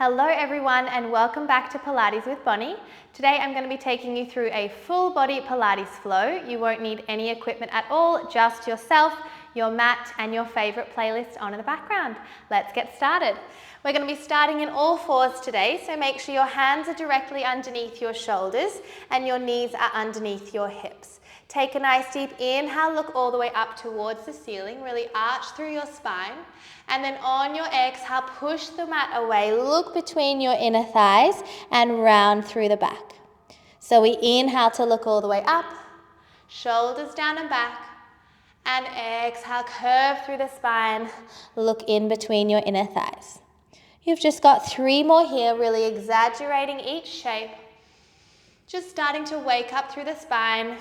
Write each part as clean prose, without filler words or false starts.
Hello everyone and welcome back to Pilates with Bonnie. Today I'm going to be taking you through a full body Pilates flow. You won't need any equipment at all, just yourself, your mat and your favorite playlist on in the background. Let's get started. We're going to be starting in all fours today, so make sure your hands are directly underneath your shoulders and your knees are underneath your hips. Take a nice deep inhale, look all the way up towards the ceiling, really arch through your spine. And then on your exhale, push the mat away, look between your inner thighs and round through the back. So we inhale to look all the way up, shoulders down and back, and exhale, curve through the spine, look in between your inner thighs. You've just got 3 more here, really exaggerating each shape. Just starting to wake up through the spine.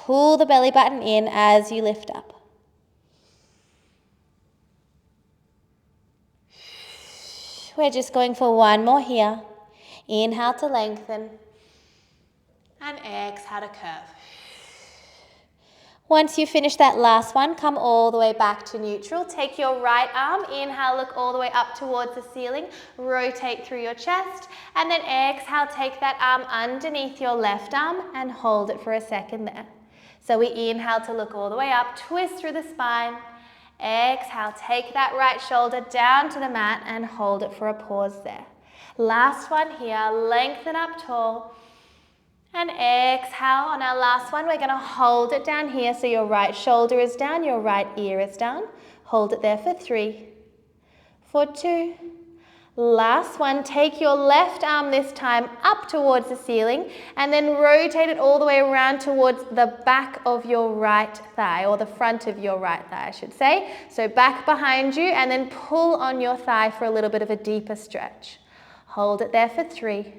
Pull the belly button in as you lift up. We're just going for 1 more here. Inhale to lengthen and exhale to curve. Once you finish that last one, come all the way back to neutral. Take your right arm, inhale, look all the way up towards the ceiling, rotate through your chest, and then exhale, take that arm underneath your left arm and hold it for a second there. So we inhale to look all the way up, twist through the spine, exhale, take that right shoulder down to the mat and hold it for a pause there. Last one here, lengthen up tall. And exhale, on our last one, we're going to hold it down here so your right shoulder is down, your right ear is down. Hold it there for 3, for 2. Last one, take your left arm this time up towards the ceiling and then rotate it all the way around towards the back of your right thigh, or the front of your right thigh, I should say. So back behind you and then pull on your thigh for a little bit of a deeper stretch. Hold it there for 3.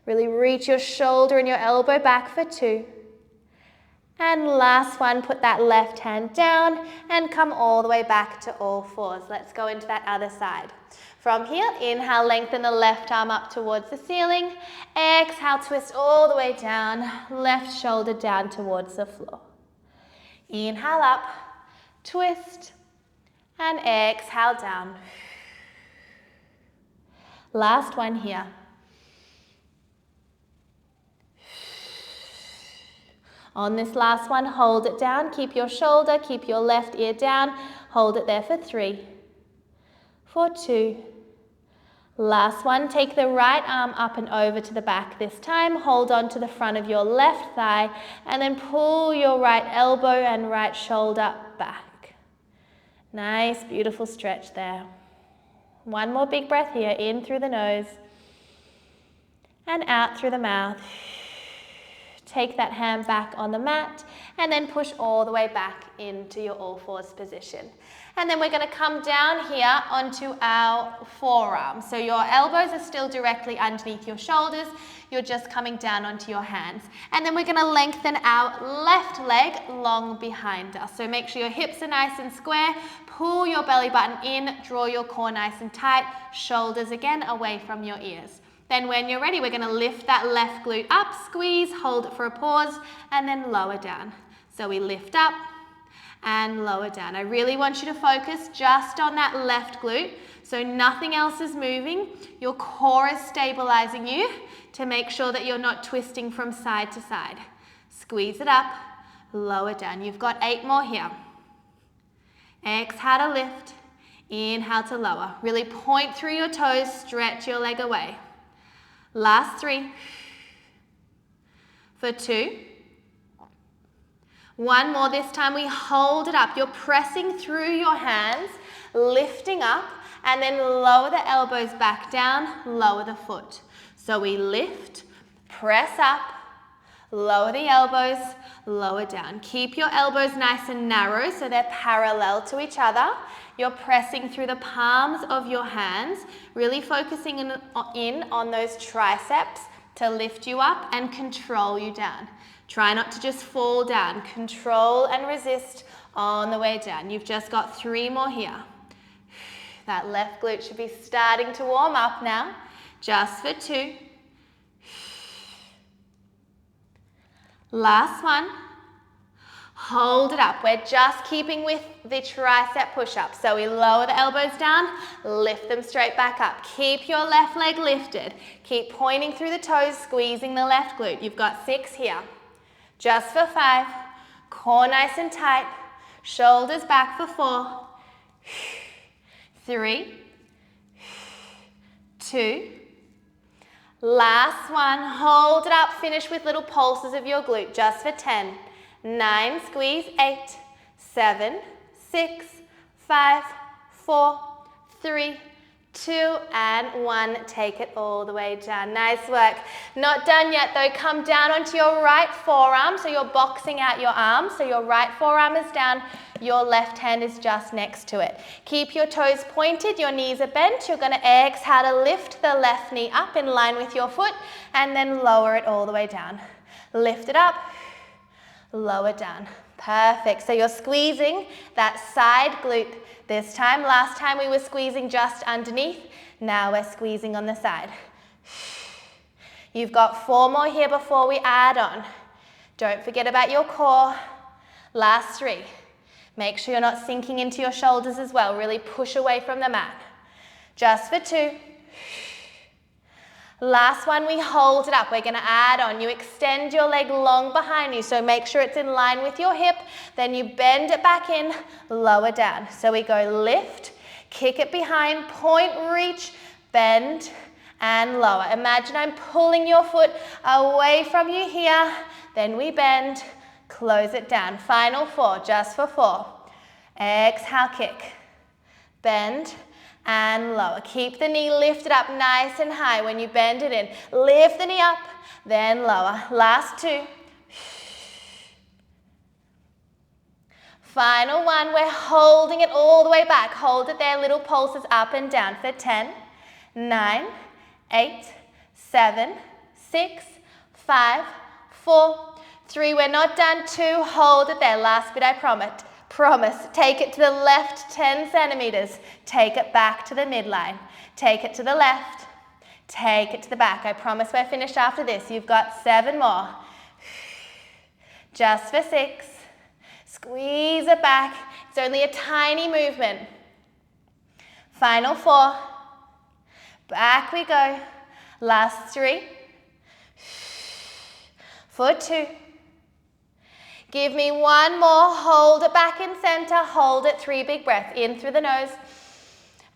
Really reach your shoulder and your elbow back for 2. And last one, put that left hand down and come all the way back to all fours. Let's go into that other side. From here, inhale, lengthen the left arm up towards the ceiling. Exhale, twist all the way down, left shoulder down towards the floor. Inhale up, twist, and exhale down. Last one here. On this last one, hold it down, keep your shoulder, keep your left ear down, hold it there for 3, for 2. Last one, take the right arm up and over to the back this time, hold on to the front of your left thigh, and then pull your right elbow and right shoulder back. Nice, beautiful stretch there. 1 more big breath here, in through the nose, and out through the mouth. Take that hand back on the mat and then push all the way back into your all fours position. And then we're going to come down here onto our forearms. So your elbows are still directly underneath your shoulders. You're just coming down onto your hands. And then we're going to lengthen our left leg long behind us. So make sure your hips are nice and square. Pull your belly button in, draw your core nice and tight. Shoulders again away from your ears. Then when you're ready, we're going to lift that left glute up, squeeze, hold it for a pause, and then lower down. So we lift up and lower down. I really want you to focus just on that left glute, so nothing else is moving. Your core is stabilizing you to make sure that you're not twisting from side to side. Squeeze it up, lower down. You've got 8 more here. Exhale to lift, inhale to lower. Really point through your toes, stretch your leg away. Last 3, for 2, 1 more. This time we hold it up. You're pressing through your hands, lifting up, and then lower the elbows back down, lower the foot. So we lift, press up, lower the elbows, lower down. Keep your elbows nice and narrow so they're parallel to each other. You're pressing through the palms of your hands, really focusing in on those triceps to lift you up and control you down. Try not to just fall down. Control and resist on the way down. You've just got 3 more here. That left glute should be starting to warm up now. Just for 2. Last one. Hold it up. We're just keeping with the tricep push-up. So we lower the elbows down, lift them straight back up. Keep your left leg lifted. Keep pointing through the toes, squeezing the left glute. You've got 6 here. Just for 5. Core nice and tight. Shoulders back for 4. 3. 2. Last one. Hold it up. Finish with little pulses of your glute. Just for 10. 9, squeeze, 8, 7, 6, 5, 4, 3, 2, and 1. Take it all the way down. Nice work. Not done yet though. Come down onto your right forearm. So you're boxing out your arm. So your right forearm is down. Your left hand is just next to it. Keep your toes pointed. Your knees are bent. You're going to exhale to lift the left knee up in line with your foot and then lower it all the way down. Lift it up. Lower down. Perfect. So you're squeezing that side glute this time. Last time we were squeezing just underneath. Now we're squeezing on the side. You've got 4 more here before we add on. Don't forget about your core. Last 3. Make sure you're not sinking into your shoulders as well. Really push away from the mat. Just for 2. Last one, we hold it up. We're going to add on. You extend your leg long behind you, so make sure it's in line with your hip. Then you bend it back in, lower down. So we go lift, kick it behind, point, reach, bend, and lower. Imagine I'm pulling your foot away from you here. Then we bend, close it down. Final 4, just for 4. Exhale, kick, bend, and lower. Keep the knee lifted up nice and high when you bend it in. Lift the knee up, then lower. Last 2. Final 1, we're holding it all the way back. Hold it there, little pulses up and down for 10, 9, 8, 7, 6, 5, 4, 3. We're not done. 2, hold it there. Last bit, I promise. Take it to the left 10 centimeters. Take it back to the midline. Take it to the left. Take it to the back. I promise we're finished after this. You've got 7 more. Just for 6. Squeeze it back. It's only a tiny movement. Final 4. Back we go. Last 3. For 2. Give me 1 more, hold it back in center, hold it, 3 big breaths, in through the nose,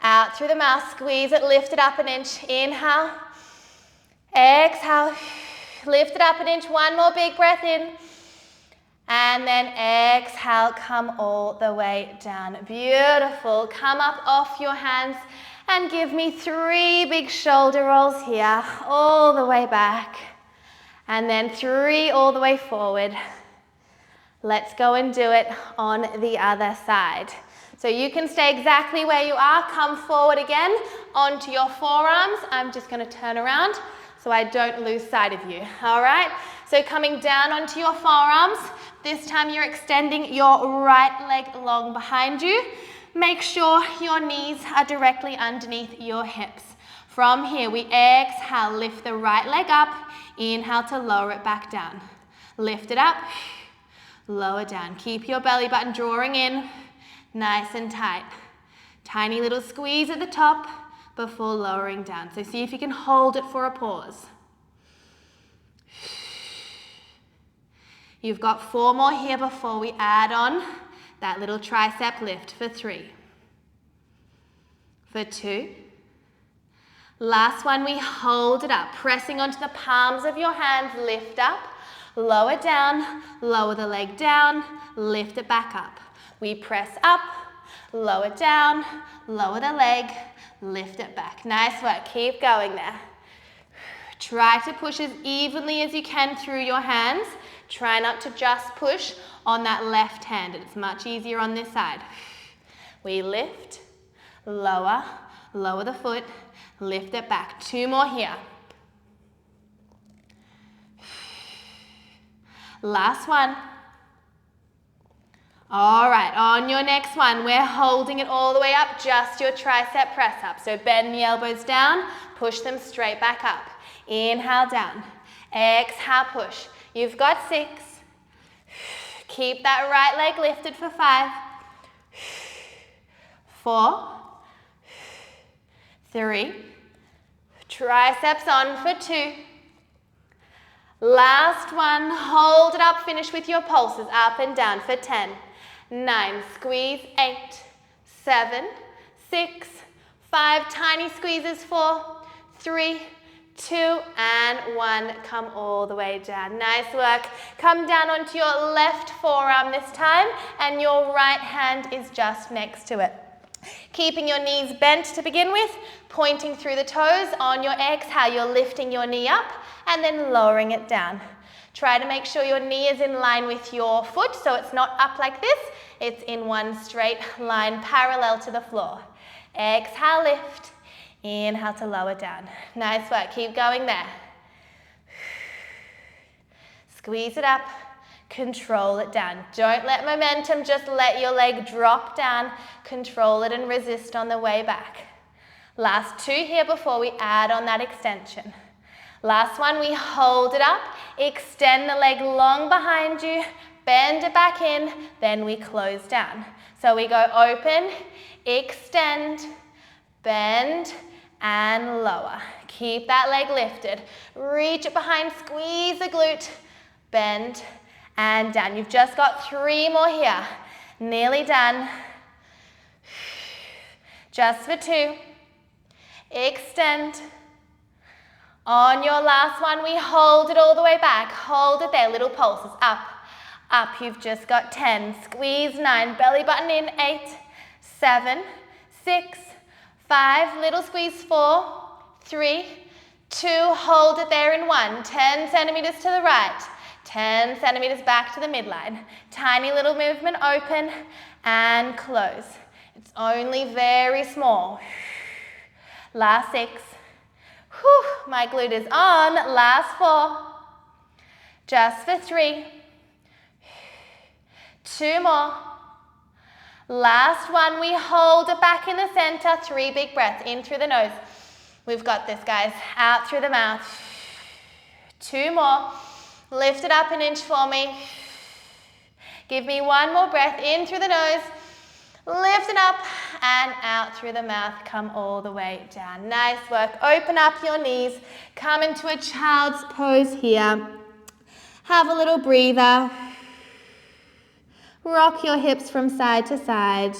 out through the mouth, squeeze it, lift it up an inch, inhale, exhale, lift it up an inch, 1 more big breath in, and then exhale, come all the way down. Beautiful, come up off your hands and give me 3 big shoulder rolls here, all the way back, and then 3 all the way forward. Let's go and do it on the other side. So you can stay exactly where you are. Come forward again onto your forearms. I'm just going to turn around so I don't lose sight of you. All right? So coming down onto your forearms. This time you're extending your right leg long behind you. Make sure your knees are directly underneath your hips. From here, we exhale, lift the right leg up. Inhale to lower it back down. Lift it up. Lower down. Keep your belly button drawing in, nice and tight. Tiny little squeeze at the top before lowering down. So see if you can hold it for a pause. You've got 4 more here before we add on that little tricep lift for 3. For 2. Last one, we hold it up, pressing onto the palms of your hands, lift up. Lower down, lower the leg down, lift it back up. We press up, lower down, lower the leg, lift it back. Nice work, keep going there. Try to push as evenly as you can through your hands. Try not to just push on that left hand. It's much easier on this side. We lift, lower, lower the foot, lift it back. 2 more here. Last one. All right, on your next one, we're holding it all the way up, just your tricep press up. So bend the elbows down, push them straight back up. Inhale down, exhale push. You've got 6. Keep that right leg lifted for 5, 4, 3, triceps on for 2. Last one, hold it up, finish with your pulses, up and down for 10, 9, squeeze, 8, 7, 6, 5, tiny squeezes, 4, 3, 2, and 1. Come all the way down. Nice work. Come down onto your left forearm this time, and your right hand is just next to it. Keeping your knees bent to begin with, pointing through the toes. On your exhale, you're lifting your knee up and then lowering it down. Try to make sure your knee is in line with your foot, so it's not up like this. It's in one straight line, parallel to the floor. Exhale, lift. Inhale to lower down. Nice work. Keep going there. Squeeze it up. Control it down. Don't let momentum just let your leg drop down. Control it and resist on the way back. Last 2 here before we add on that extension. Last one, we hold it up. Extend the leg long behind you. Bend it back in. Then we close down. So we go open, extend, bend, and lower. Keep that leg lifted. Reach it behind, squeeze the glute, bend, and down. You've just got 3 more here. Nearly done. Just for 2. Extend. On your last one, we hold it all the way back. Hold it there, little pulses. Up, up. You've just got 10. Squeeze 9. Belly button in. 8, 7, 6, 5, little squeeze, 4, 3, 2, hold it there in 1, 10 centimeters to the right, 10 centimeters back to the midline. Tiny little movement, open and close. It's only very small. Last 6. Whew, my glute is on. Last 4. Just for 3. 2 more. Last one, we hold it back in the center. 3 big breaths, in through the nose. We've got this, guys. Out through the mouth. 2 more. Lift it up an inch for me. Give me 1 more breath, in through the nose. Lift it up and out through the mouth. Come all the way down. Nice work. Open up your knees. Come into a child's pose here. Have a little breather. Rock your hips from side to side.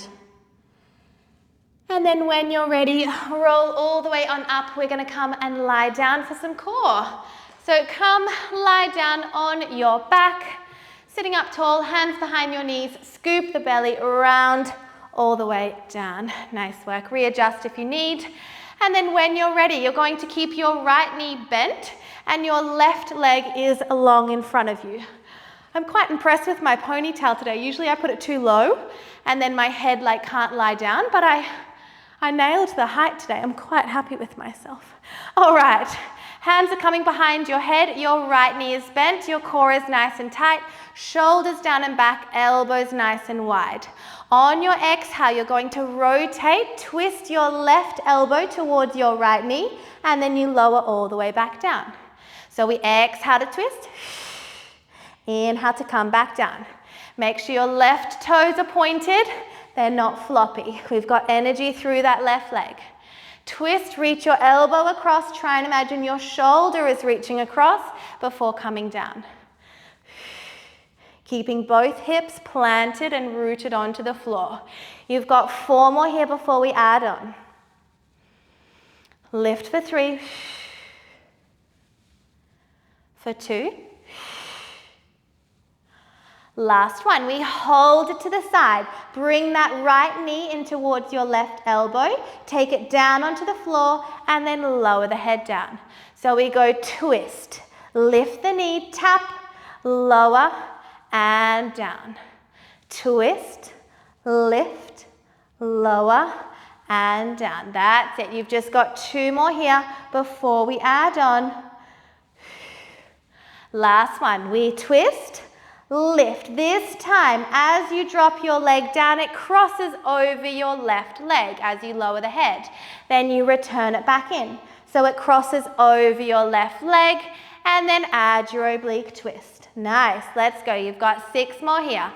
And then when you're ready, roll all the way on up. We're going to come and lie down for some core. So come lie down on your back. Sitting up tall, hands behind your knees. Scoop the belly around all the way down. Nice work. Readjust if you need. And then when you're ready, you're going to keep your right knee bent and your left leg is long in front of you. I'm quite impressed with my ponytail today. Usually I put it too low and then my head can't lie down, but I nailed the height today. I'm quite happy with myself. All right, hands are coming behind your head. Your right knee is bent. Your core is nice and tight. Shoulders down and back, elbows nice and wide. On your exhale, you're going to rotate, twist your left elbow towards your right knee, and then you lower all the way back down. So we exhale to twist. Inhale to come back down. Make sure your left toes are pointed. They're not floppy. We've got energy through that left leg. Twist, reach your elbow across. Try and imagine your shoulder is reaching across before coming down. Keeping both hips planted and rooted onto the floor. You've got 4 more here before we add on. Lift for 3. For 2. Last one, we hold it to the side. Bring that right knee in towards your left elbow. Take it down onto the floor and then lower the head down. So we go twist. Lift the knee, tap, lower and down. Twist, lift, lower and down. That's it. You've just got 2 more here before we add on. Last one, we twist. Lift. This time, as you drop your leg down, it crosses over your left leg as you lower the head. Then you return it back in. So it crosses over your left leg and then add your oblique twist. Nice, let's go. You've got 6 more here.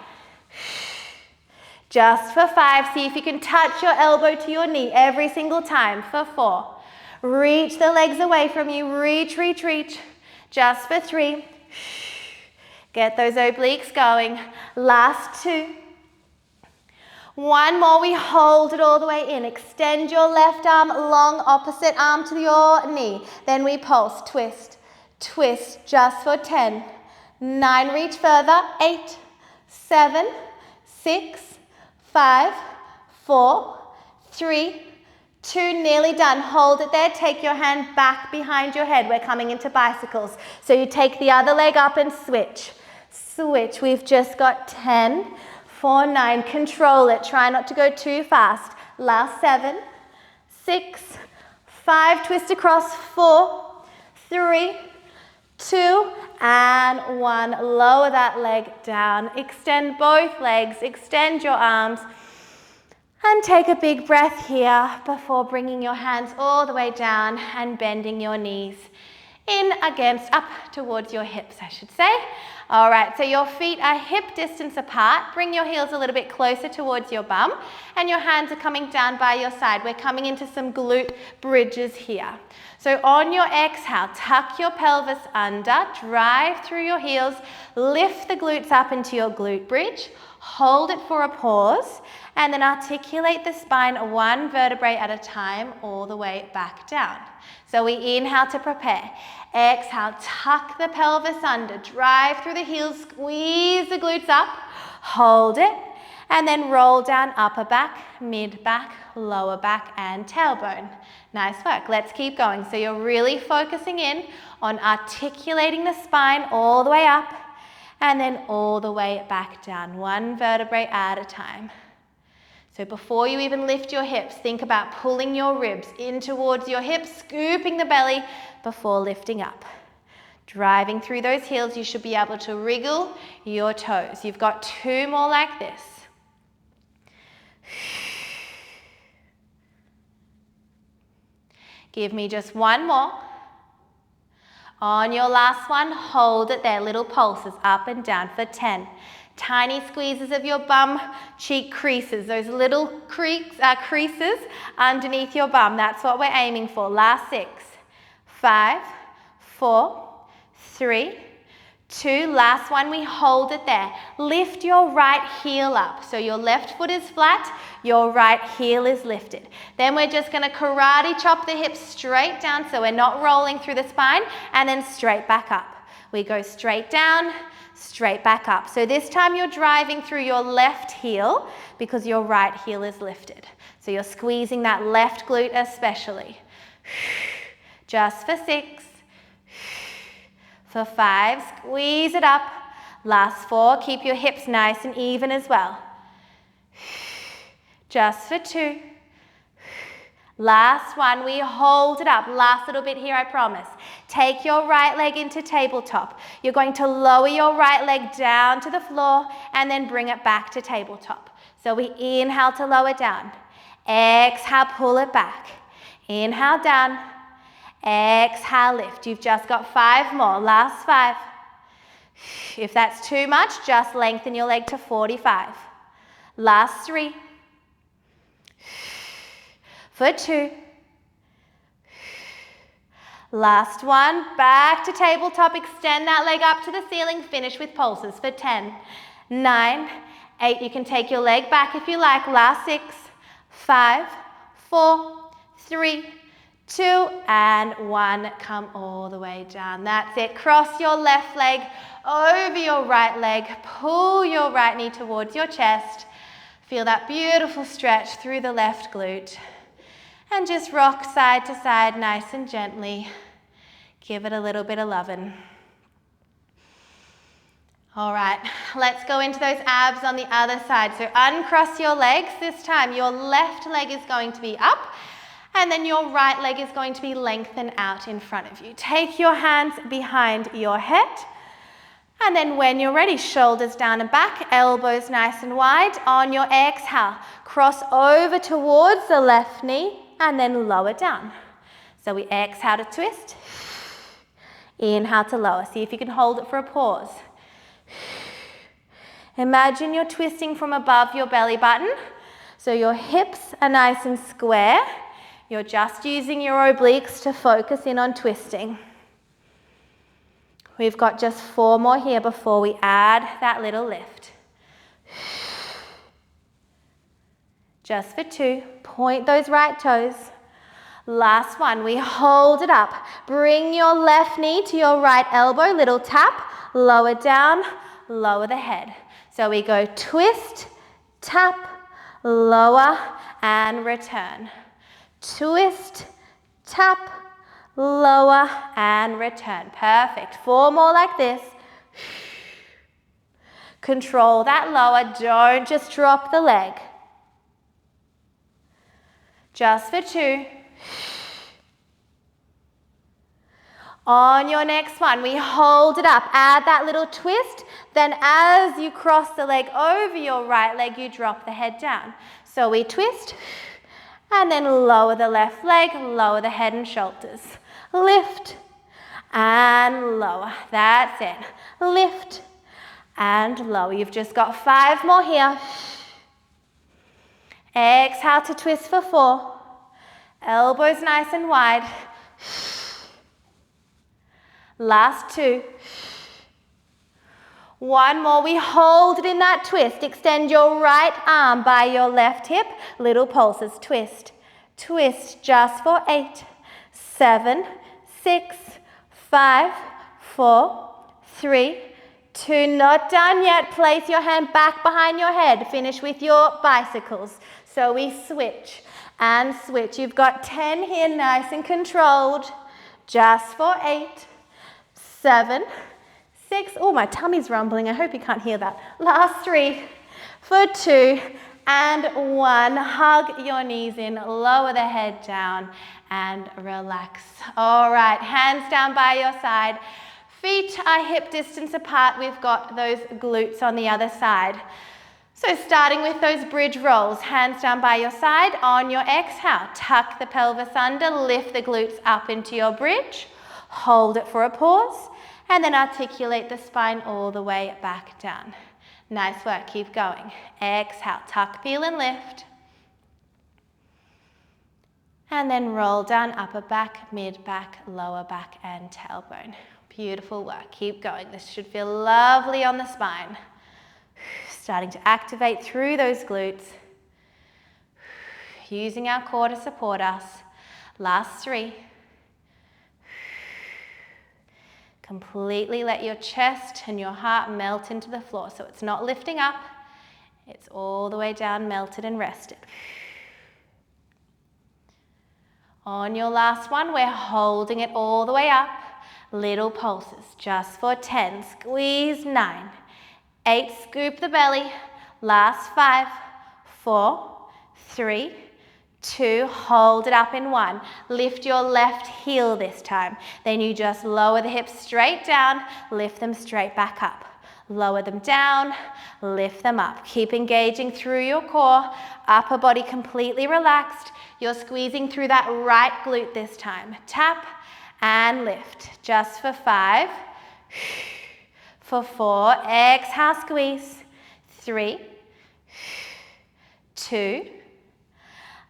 Just for 5, see if you can touch your elbow to your knee every single time. For 4, reach the legs away from you. Reach, reach, reach. Just for 3, get those obliques going. Last 2. 1 more, we hold it all the way in. Extend your left arm, long opposite arm to your knee. Then we pulse, twist, twist, just for 10. 9, reach further. 8, 7, 6, 5, 4, 3, 2, nearly done. Hold it there. Take your hand back behind your head. We're coming into bicycles. So you take the other leg up and switch. Switch. We've just got 10, 4, 9. Control it. Try not to go too fast. Last 7, 6, 5. Twist across. 4, 3, 2, and 1. Lower that leg down. Extend both legs. Extend your arms. And take a big breath here before bringing your hands all the way down and bending your knees in against, up towards your hips, I should say. All right, so your feet are hip distance apart. Bring your heels a little bit closer towards your bum, and your hands are coming down by your side. We're coming into some glute bridges here. So on your exhale, tuck your pelvis under, drive through your heels, lift the glutes up into your glute bridge, hold it for a pause, and then articulate the spine 1 vertebrae at a time all the way back down. So we inhale to prepare. Exhale, tuck the pelvis under, drive through the heels, squeeze the glutes up, hold it, and then roll down upper back, mid back, lower back, and tailbone. Nice work. Let's keep going. So you're really focusing in on articulating the spine all the way up and then all the way back down, 1 vertebrae at a time. So before you even lift your hips, think about pulling your ribs in towards your hips, scooping the belly before lifting up. Driving through those heels, you should be able to wriggle your toes. You've got 2 more like this. Give me just 1 more. On your last one, hold it there, little pulses up and down for 10. Tiny squeezes of your bum cheek creases, those little creases underneath your bum. That's what we're aiming for. Last 6, 5, 4, 3, 2. Last one, we hold it there. Lift your right heel up. So your left foot is flat, your right heel is lifted. Then we're just going to karate chop the hips straight down so we're not rolling through the spine, and then straight back up. We go straight down, straight back up. So this time you're driving through your left heel because your right heel is lifted. So you're squeezing that left glute especially. Just for 6. For 5, squeeze it up. Last 4, keep your hips nice and even as well. Just for 2. Last one, we hold it up. Last little bit here, I promise. Take your right leg into tabletop. You're going to lower your right leg down to the floor and then bring it back to tabletop. So we inhale to lower down. Exhale, pull it back. Inhale down. Exhale, lift. You've just got 5 more. Last 5. If that's too much, just lengthen your leg to 45. Last 3. For 2. Last 1. Back to tabletop. Extend that leg up to the ceiling. Finish with pulses for 10, 9, 8. You can take your leg back if you like. Last 6, 5, 4, 3, 2, and 1. Come all the way down. That's it. Cross your left leg over your right leg. Pull your right knee towards your chest. Feel that beautiful stretch through the left glute. And just rock side to side nice and gently. Give it a little bit of lovin'. All right, let's go into those abs on the other side. So uncross your legs. This time your left leg is going to be up, and then your right leg is going to be lengthened out in front of you. Take your hands behind your head, and then when you're ready, shoulders down and back, elbows nice and wide. On your exhale, cross over towards the left knee, and then lower down. So we exhale to twist. Inhale to lower. See if you can hold it for a pause. Imagine you're twisting from above your belly button. So your hips are nice and square. You're just using your obliques to focus in on twisting. We've got just 4 more here before we add that little lift. Just for 2. Point those right toes. Last one, we hold it up. Bring your left knee to your right elbow, little tap, lower down, lower the head. So we go twist, tap, lower, and return. Twist, tap, lower, and return. Perfect. 4 more like this. Control that lower, don't just drop the leg. Just for 2. On your next one, we hold it up. Add that little twist. Then as you cross the leg over your right leg, you drop the head down. So we twist and then lower the left leg, lower the head and shoulders. Lift and lower. That's it. Lift and lower. You've just got 5 more here. Exhale to twist for 4. Elbows nice and wide. Last 2. 1 more. We hold it in that twist. Extend your right arm by your left hip. Little pulses. Twist. Twist just for 8, 7, 6, 5, 4, 3, 2. Not done yet. Place your hand back behind your head. Finish with your bicycles. So we switch and switch. You've got 10 here, nice and controlled. Just for 8, 7, 6. Oh, my tummy's rumbling. I hope you can't hear that. Last 3 for 2 and 1. Hug your knees in, lower the head down and relax. All right, hands down by your side. Feet are hip distance apart. We've got those glutes on the other side. So starting with those bridge rolls, hands down by your side. On your exhale, tuck the pelvis under, lift the glutes up into your bridge. Hold it for a pause, and then articulate the spine all the way back down. Nice work, keep going. Exhale, tuck, peel and lift. And then roll down upper back, mid back, lower back and tailbone. Beautiful work, keep going. This should feel lovely on the spine. Starting to activate through those glutes. Using our core to support us. Last 3. Completely let your chest and your heart melt into the floor. So it's not lifting up, it's all the way down, melted and rested. On your last one, we're holding it all the way up. Little pulses, just for 10. Squeeze 9. 8, scoop the belly. Last 5, 4, 3, 2, hold it up in 1. Lift your left heel this time. Then you just lower the hips straight down, lift them straight back up. Lower them down, lift them up. Keep engaging through your core, upper body completely relaxed. You're squeezing through that right glute this time. Tap and lift. Just for 5, for 4, exhale, squeeze. 3, 2,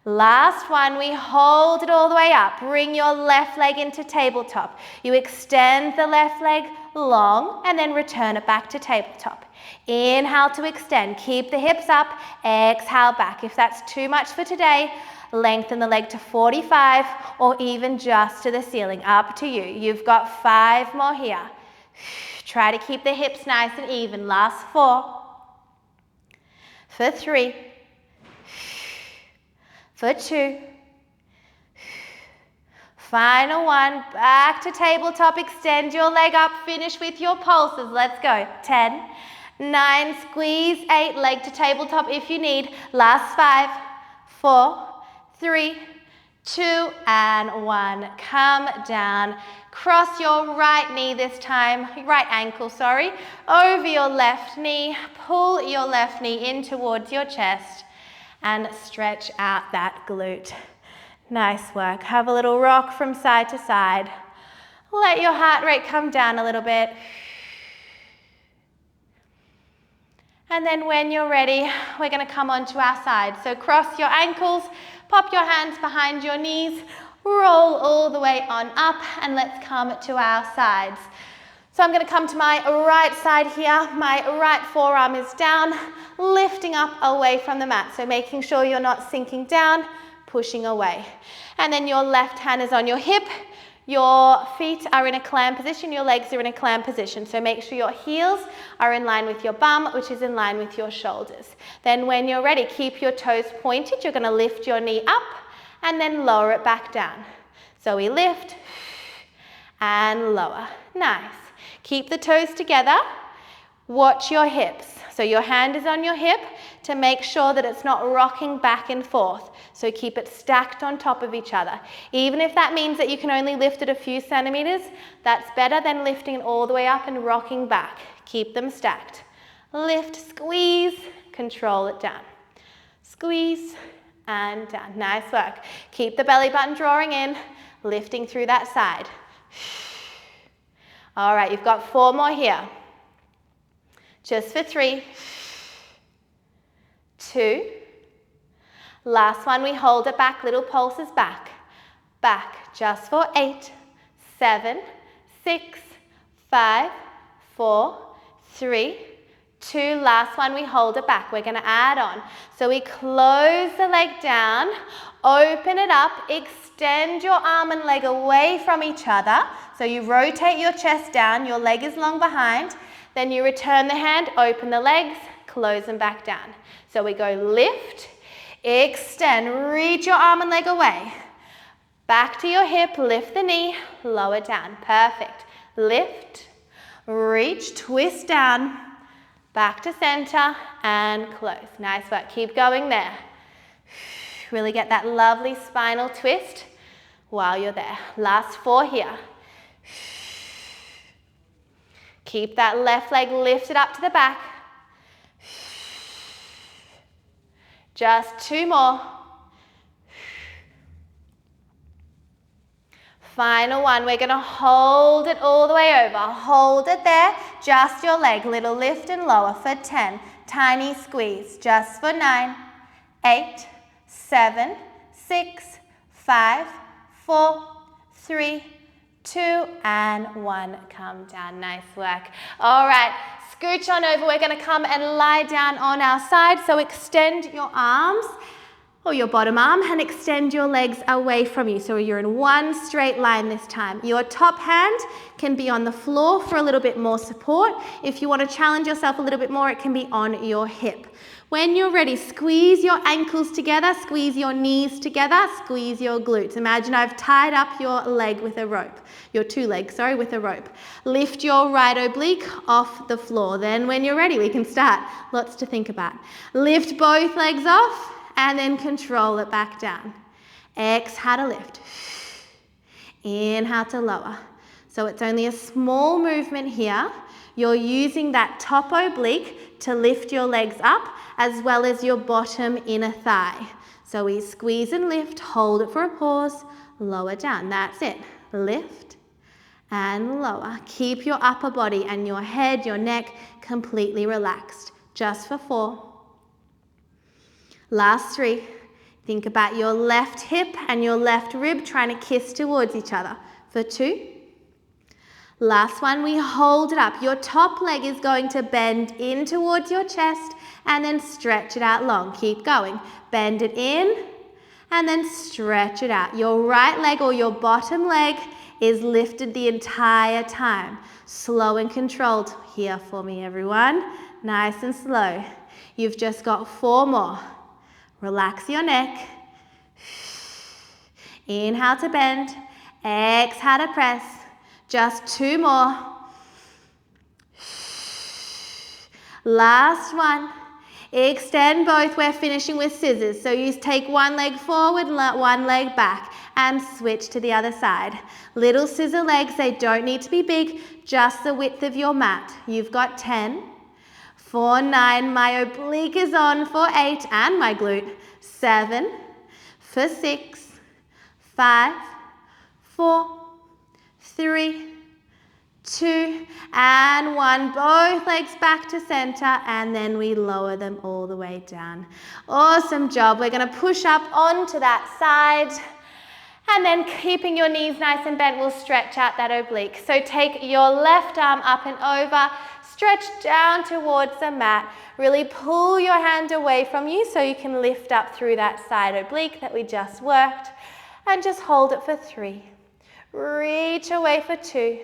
last one, we hold it all the way up. Bring your left leg into tabletop. You extend the left leg long and then return it back to tabletop. Inhale to extend. Keep the hips up. Exhale back. If that's too much for today, lengthen the leg to 45 or even just to the ceiling. Up to you. You've got 5 more here. Try to keep the hips nice and even. Last 4. For 3. For 2. Final 1. Back to tabletop. Extend your leg up. Finish with your pulses. Let's go. 10, 9, squeeze 8. Leg to tabletop if you need. Last 5, 4, 3, 2, and 1. Come down. Cross your right knee this time, right ankle, sorry, over your left knee. Pull your left knee in towards your chest and stretch out that glute. Nice work. Have a little rock from side to side. Let your heart rate come down a little bit. And then when you're ready, we're going to come onto our side. So cross your ankles, pop your hands behind your knees, roll all the way on up, and let's come to our sides. So I'm going to come to my right side here. My right forearm is down, lifting up away from the mat. So making sure you're not sinking down, pushing away. And then your left hand is on your hip. Your feet are in a clam position, your legs are in a clam position. So make sure your heels are in line with your bum, which is in line with your shoulders. Then when you're ready, keep your toes pointed. You're going to lift your knee up and then lower it back down. So we lift and lower. Nice. Keep the toes together. Watch your hips. So your hand is on your hip to make sure that it's not rocking back and forth. So keep it stacked on top of each other. Even if that means that you can only lift it a few centimeters, that's better than lifting it all the way up and rocking back. Keep them stacked. Lift, squeeze, control it down. Squeeze and down. Nice work. Keep the belly button drawing in, lifting through that side. All right, you've got 4 more here. Just for 3, 2. Last one, we hold it back, little pulses back. Back, just for 8, 7, 6, 5, 4, 3, 2. Last one, we hold it back. We're going to add on. So we close the leg down, open it up, extend your arm and leg away from each other. So you rotate your chest down, your leg is long behind. Then you return the hand, open the legs, close them back down. So we go lift, extend, reach your arm and leg away. Back to your hip, lift the knee, lower down. Perfect. Lift, reach, twist down, back to center, and close. Nice work. Keep going there. Really get that lovely spinal twist while you're there. Last 4 here. Keep that left leg lifted up to the back. Just 2 more. Final one. We're going to hold it all the way over. Hold it there. Just your leg. Little lift and lower for 10. Tiny squeeze. Just for 9, 8, 7, 6, 5, 4, 3, 2, and 1. Come down. Nice work. All right. Scooch on over. We're going to come and lie down on our side. So extend your arms or your bottom arm and extend your legs away from you. So you're in one straight line this time. Your top hand can be on the floor for a little bit more support. If you want to challenge yourself a little bit more, it can be on your hip. When you're ready, squeeze your ankles together, squeeze your knees together, squeeze your glutes. Imagine I've tied up your leg with a rope, your 2 legs, sorry, with a rope. Lift your right oblique off the floor. Then when you're ready, we can start. Lots to think about. Lift both legs off and then control it back down. Exhale to lift. Inhale to lower. So it's only a small movement here. You're using that top oblique to lift your legs up as well as your bottom inner thigh. So we squeeze and lift, hold it for a pause, lower down. That's it. Lift and lower. Keep your upper body and your head, your neck completely relaxed. Just for 4. Last 3. Think about your left hip and your left rib trying to kiss towards each other. For 2. Last one, we hold it up. Your top leg is going to bend in towards your chest and then stretch it out long. Keep going. Bend it in and then stretch it out. Your right leg or your bottom leg is lifted the entire time. Slow and controlled. Here for me, everyone. Nice and slow. You've just got 4 more. Relax your neck. Inhale to bend. Exhale to press. Just 2 more. Last one. Extend both. We're finishing with scissors. So you take one leg forward, one leg back, and switch to the other side. Little scissor legs, they don't need to be big, just the width of your mat. You've got 10. For 9, my oblique is on. For 8, and my glute. 7. For 6, 5, 4, 3, 2, and 1. Both legs back to center, and then we lower them all the way down. Awesome job. We're going to push up onto that side, and then keeping your knees nice and bent, we'll stretch out that oblique. So take your left arm up and over, stretch down towards the mat. Really pull your hand away from you so you can lift up through that side oblique that we just worked, and just hold it for 3. Reach away for 2.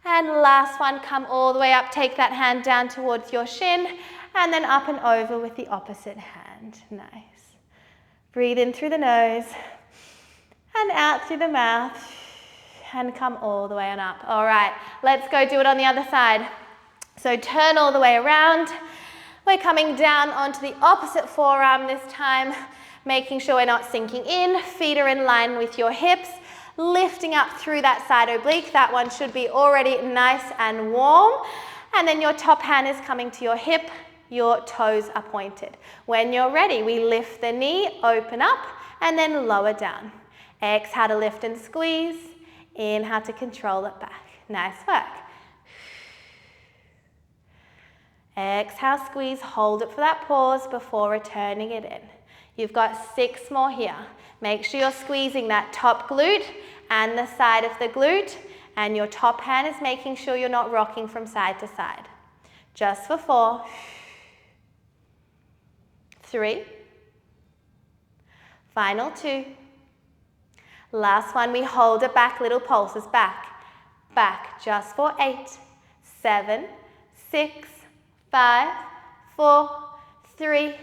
And last one, come all the way up, take that hand down towards your shin, and then up and over with the opposite hand. Nice. Breathe in through the nose, and out through the mouth, and come all the way on up. All right, let's go do it on the other side. So turn all the way around. We're coming down onto the opposite forearm this time, making sure we're not sinking in. Feet are in line with your hips. Lifting up through that side oblique. That one should be already nice and warm. And then your top hand is coming to your hip. Your toes are pointed. When you're ready, we lift the knee, open up, and then lower down. Exhale to lift and squeeze. Inhale to control it back. Nice work. Exhale, squeeze, hold it for that pause before returning it in. You've got 6 more here. Make sure you're squeezing that top glute and the side of the glute, and your top hand is making sure you're not rocking from side to side. Just for 4, 3, final 2. Last one, we hold it back, little pulses, back, back, just for 8, 7, 6, 5, 4, 3,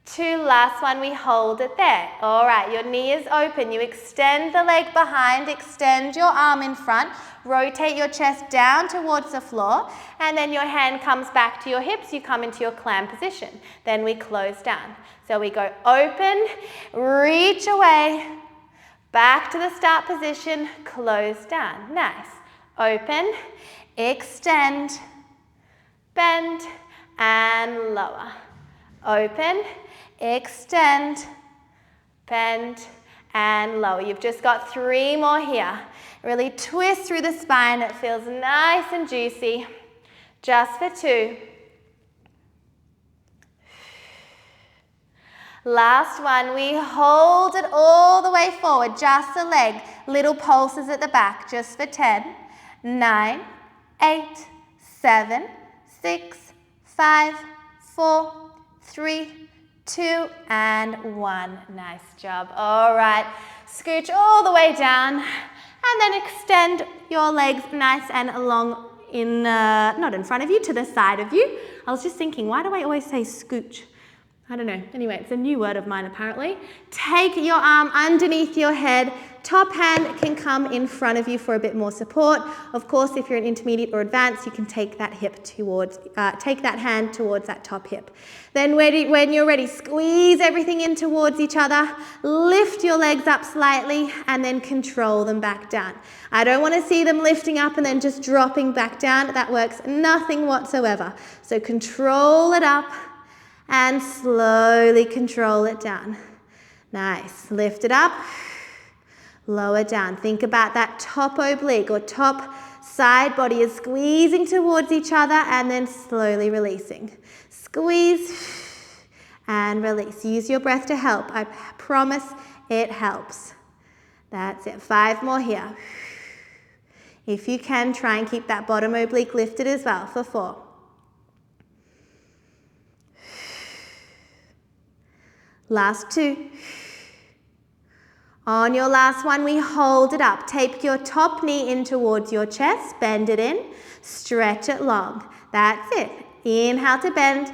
2, last one, we hold it there. All right, your knee is open. You extend the leg behind, extend your arm in front, rotate your chest down towards the floor, and then your hand comes back to your hips. You come into your clam position. Then we close down. So we go open, reach away, back to the start position, close down. Nice. Open, extend, bend, and lower. Open, extend, bend, and lower. You've just got 3 more here. Really twist through the spine. It feels nice and juicy. Just for 2. Last one, we hold it all the way forward, just the leg. Little pulses at the back, just for 10, 9, 8, 7, 6, 5, 4, 3, 2, and 1. Nice job. All right, scooch all the way down, and then extend your legs nice and long in, not in front of you, to the side of you. I was just thinking, why do I always say scooch? I don't know. Anyway, it's a new word of mine apparently. Take your arm underneath your head. Top hand can come in front of you for a bit more support. Of course, if you're an intermediate or advanced, you can take that hip towards, take that hand towards that top hip. Then when you're ready, squeeze everything in towards each other. Lift your legs up slightly and then control them back down. I don't want to see them lifting up and then just dropping back down. That works nothing whatsoever. So control it up and slowly control it down. Nice. Lift it up, lower down. Think about that top oblique or top side body is squeezing towards each other and then slowly releasing. Squeeze and release. Use your breath to help. I promise it helps. That's it. 5 more here. If you can, try and keep that bottom oblique lifted as well for 4. Last 2. On your last one, we hold it up. Take your top knee in towards your chest. Bend it in. Stretch it long. That's it. Inhale to bend.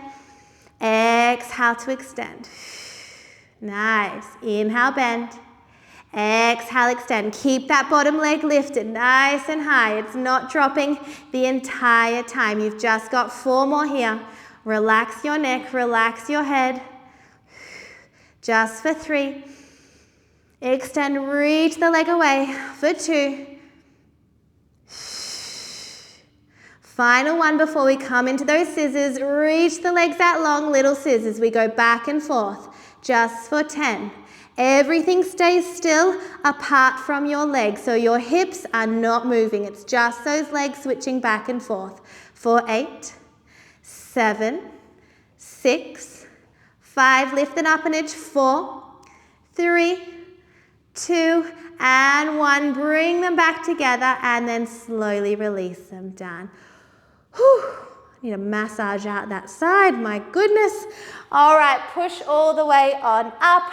Exhale to extend. Nice. Inhale, bend. Exhale, extend. Keep that bottom leg lifted nice and high. It's not dropping the entire time. You've just got 4 more here. Relax your neck. Relax your head. Just for 3. Extend, reach the leg away for 2. Final one before we come into those scissors. Reach the legs out long, little scissors. We go back and forth just for 10. Everything stays still apart from your legs, so your hips are not moving. It's just those legs switching back and forth. For 8, 7, 6, 5, lift them up an inch, 4, 3, 2, and 1. Bring them back together and then slowly release them down. Whew. Need to massage out that side, my goodness. All right, push all the way on up.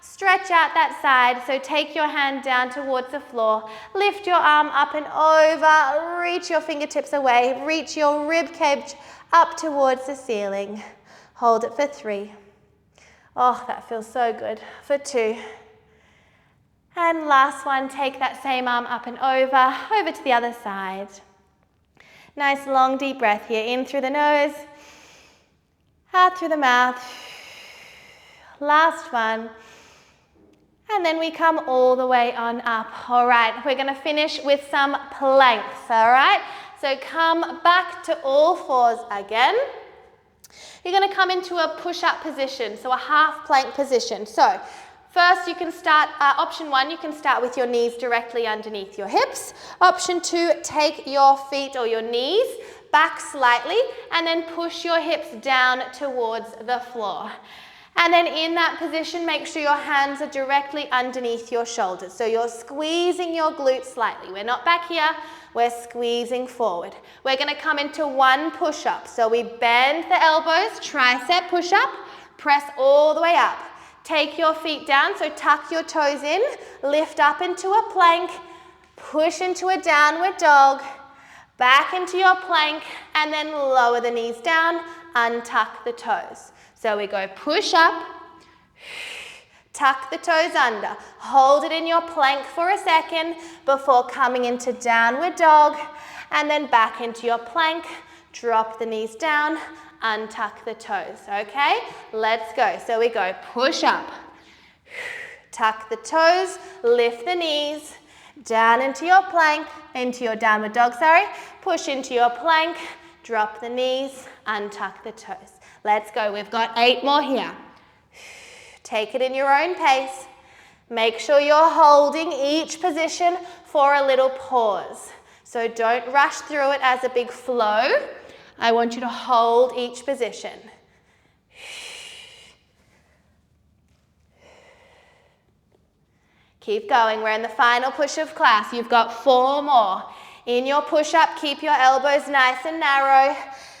Stretch out that side, so take your hand down towards the floor. Lift your arm up and over. Reach your fingertips away. Reach your rib cage up towards the ceiling. Hold it for 3. Oh, that feels so good. For 2. And last one, take that same arm up and over to the other side. Nice long deep breath here, in through the nose, out through the mouth. Last one. And then we come all the way on up. All right, we're gonna finish with some planks, all right? So come back to all fours again. You're gonna come into a push-up position, so a half plank position. So first you can start, option 1, you can start with your knees directly underneath your hips. Option 2, take your feet or your knees back slightly and then push your hips down towards the floor. And then in that position, make sure your hands are directly underneath your shoulders. So you're squeezing your glutes slightly. We're not back here, we're squeezing forward. We're gonna come into one push-up. So we bend the elbows, tricep push-up, press all the way up. Take your feet down, so tuck your toes in, lift up into a plank, push into a downward dog, back into your plank, and then lower the knees down, untuck the toes. So we go push up, tuck the toes under, hold it in your plank for a second before coming into downward dog, and then back into your plank, drop the knees down, untuck the toes, okay? Let's go. So we go push up, tuck the toes, lift the knees, down into your plank, into your downward dog, push into your plank, drop the knees, untuck the toes. Let's go. We've got 8 more here. Take it in your own pace. Make sure you're holding each position for a little pause. So don't rush through it as a big flow. I want you to hold each position. Keep going. We're in the final push of class. You've got 4 more. In your push-up, keep your elbows nice and narrow.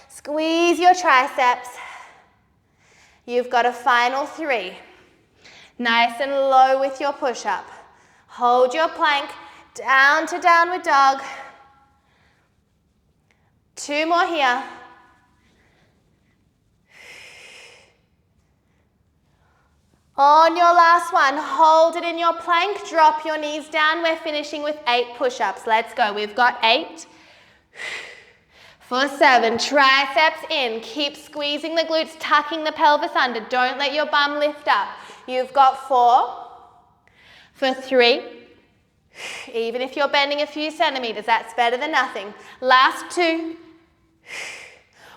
Squeeze your triceps. You've got a final 3. Nice and low with your push-up. Hold your plank down to downward dog. 2 more here. On your last one, hold it in your plank, drop your knees down. We're finishing with 8 push-ups. Let's go. We've got 8. For 7, triceps in. Keep squeezing the glutes, tucking the pelvis under. Don't let your bum lift up. You've got 4. For 3, even if you're bending a few centimeters, that's better than nothing. Last 2.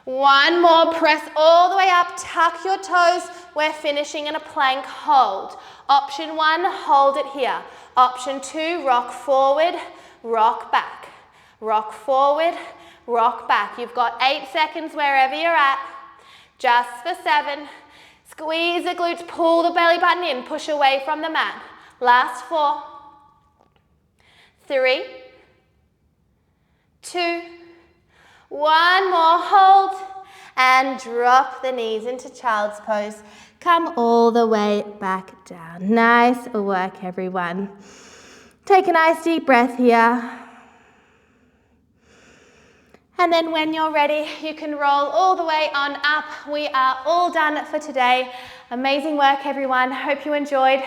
1 more, press all the way up, tuck your toes. We're finishing in a plank hold. Option 1, hold it here. Option 2, rock forward, rock back. Rock forward, rock back. You've got 8 seconds wherever you're at. Just for 7. Squeeze the glutes, pull the belly button in, push away from the mat. Last 4. 3. 2. 1 more, hold, and drop the knees into child's pose. Come all the way back down. Nice work, everyone. Take a nice deep breath here. And then when you're ready, you can roll all the way on up. We are all done for today. Amazing work, everyone. Hope you enjoyed.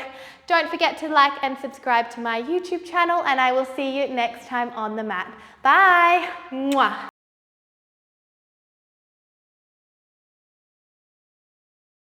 Don't forget to like and subscribe to my YouTube channel, and I will see you next time on the mat. Bye. Mwah.